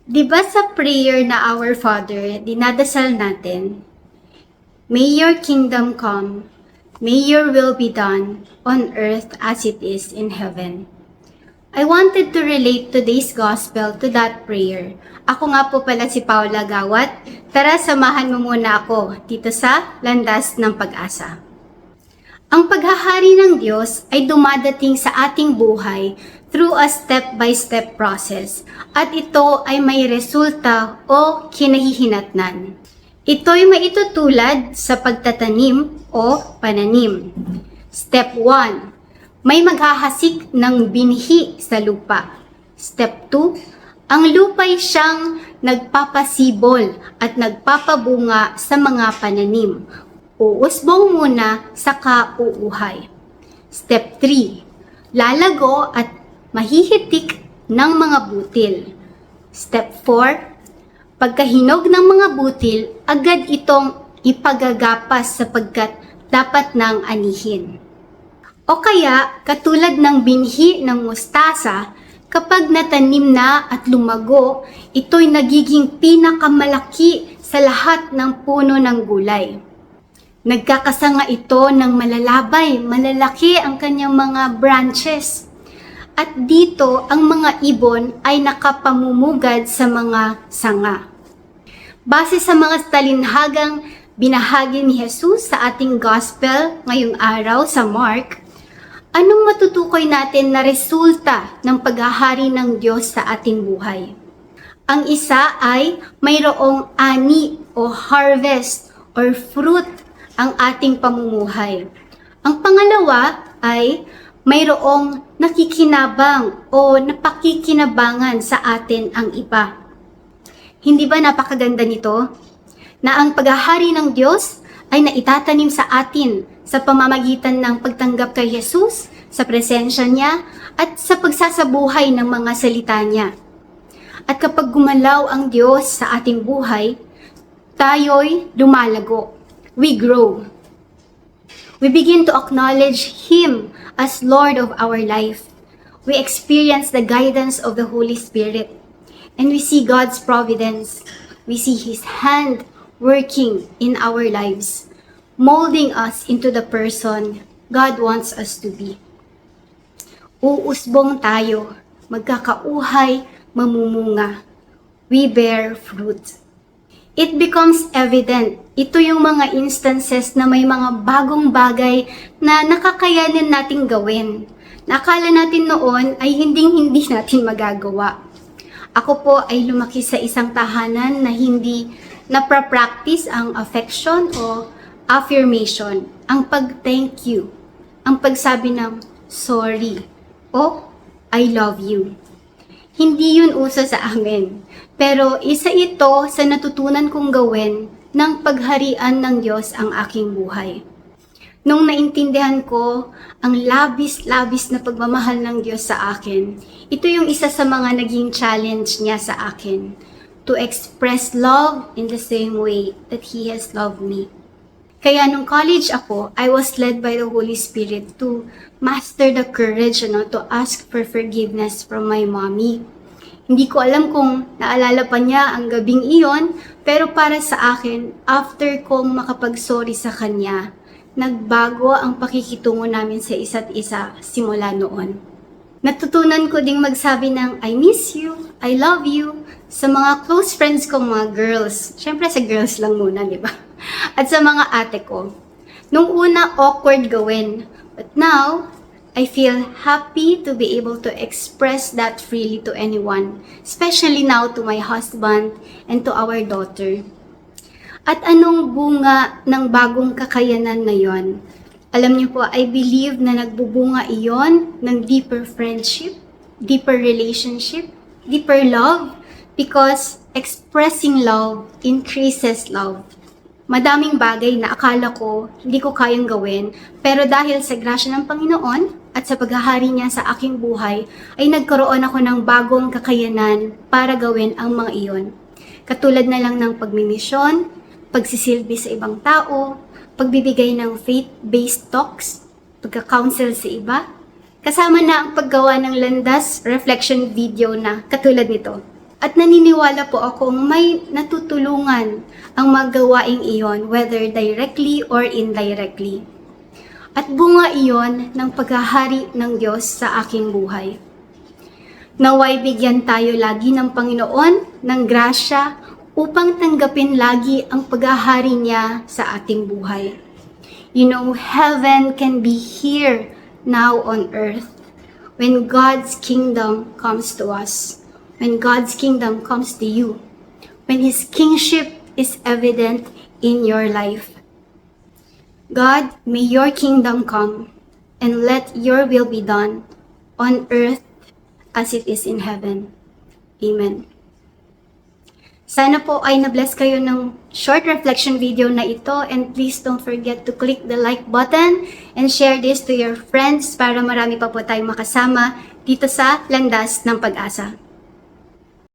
Di ba sa prayer na Our Father, dinadasal natin, May your kingdom come, may your will be done on earth as it is in heaven. I wanted to relate today's gospel to that prayer. Ako nga po pala si Paula Gawat. Tara, samahan mo muna ako dito sa Landas ng Pag-asa. Ang paghahari ng Diyos ay dumadating sa ating buhay through a step-by-step process at ito ay may resulta o kinahihinatnan. Ito'y maitutulad sa pagtatanim o pananim. Step 1. May maghahasik ng binhi sa lupa. Step 2. Ang lupa'y siyang nagpapasibol at nagpapabunga sa mga pananim. Uusbong muna saka uuhay. Step 3. Lalago at mahihitik ng mga butil. Step 4. Pagkahinog ng mga butil, agad itong ipagagapas sapagkat dapat nang anihin. O kaya, katulad ng binhi ng mustasa, kapag natanim na at lumago, ito'y nagiging pinakamalaki sa lahat ng puno ng gulay. Nagkakasanga ito ng malalabay, malalaki ang kanyang mga branches. At dito, ang mga ibon ay nakapamumugad sa mga sanga. Base sa mga talinhagang binahagi ni Jesus sa ating gospel ngayong araw sa Mark, anong matutukoy natin na resulta ng paghahari ng Diyos sa ating buhay? Ang isa ay mayroong ani o harvest or fruit ang ating pamumuhay. Ang pangalawa ay mayroong nakikinabang o napakikinabangan sa atin ang iba. Hindi ba napakaganda nito? Na ang paghahari ng Diyos ay naitatanim sa atin sa pamamagitan ng pagtanggap kay Jesus, sa presensya niya, at sa pagsasabuhay ng mga salita niya. At kapag gumalaw ang Diyos sa ating buhay, tayo'y lumalago. We grow. We begin to acknowledge Him as Lord of our life. We experience the guidance of the Holy Spirit. And we see God's providence. We see His hand working in our lives, molding us into the person God wants us to be. Uusbong tayo, magkakauhay, mamumunga. We bear fruit. It becomes evident. Ito yung mga instances na may mga bagong bagay na nakakayanin nating gawin. Nakala natin noon ay hindi natin magagawa. Ako po ay lumaki sa isang tahanan na hindi naprapractice ang affection o affirmation, ang pag-thank you, ang pagsabi ng sorry o I love you. Hindi yun uso sa amin, pero isa ito sa natutunan kong gawin ng pagharian ng Diyos ang aking buhay. Nung naintindihan ko ang labis-labis na pagmamahal ng Diyos sa akin, ito yung isa sa mga naging challenge niya sa akin, to express love in the same way that He has loved me. Kaya nung college ako, I was led by the Holy Spirit to master the courage to ask for forgiveness from my mommy. Hindi ko alam kung naalala pa niya ang gabing iyon, pero para sa akin, after kong makapag-sorry sa kanya, nagbago ang pakikitungo namin sa isa't isa simula noon. Natutunan ko ding magsabi ng I miss you, I love you sa mga close friends ko, mga girls. Siyempre sa girls lang muna, di ba? At sa mga ate ko. Nung una, awkward gawin. But now, I feel happy to be able to express that freely to anyone, especially now to my husband and to our daughter. At anong bunga ng bagong kakayanan na yon? Alam niyo po, I believe na nagbubunga iyon ng deeper friendship, deeper relationship, deeper love, because expressing love increases love. Madaming bagay na akala ko hindi ko kayang gawin, pero dahil sa grasya ng Panginoon at sa paghahari niya sa aking buhay, ay nagkaroon ako ng bagong kakayanan para gawin ang mga iyon. Katulad na lang ng pagmimisyon, pagsisilbi sa ibang tao, pagbibigay ng faith-based talks, pagka-counsel sa iba, kasama na ang paggawa ng landas reflection video na katulad nito. At naniniwala po akong may natutulungan ang magawaing iyon, whether directly or indirectly. At bunga iyon ng paghahari ng Diyos sa aking buhay. Naway bigyan tayo lagi ng Panginoon ng grasya upang tanggapin lagi ang paghahari niya sa ating buhay. You know, heaven can be here now on earth when God's kingdom comes to us. When God's kingdom comes to you, when His kingship is evident in your life. God, may your kingdom come, and let your will be done on earth as it is in heaven. Amen. Sana po ay na-bless kayo ng short reflection video na ito, and please don't forget to click the like button and share this to your friends para marami pa po tayong makasama dito sa Landas ng Pag-asa.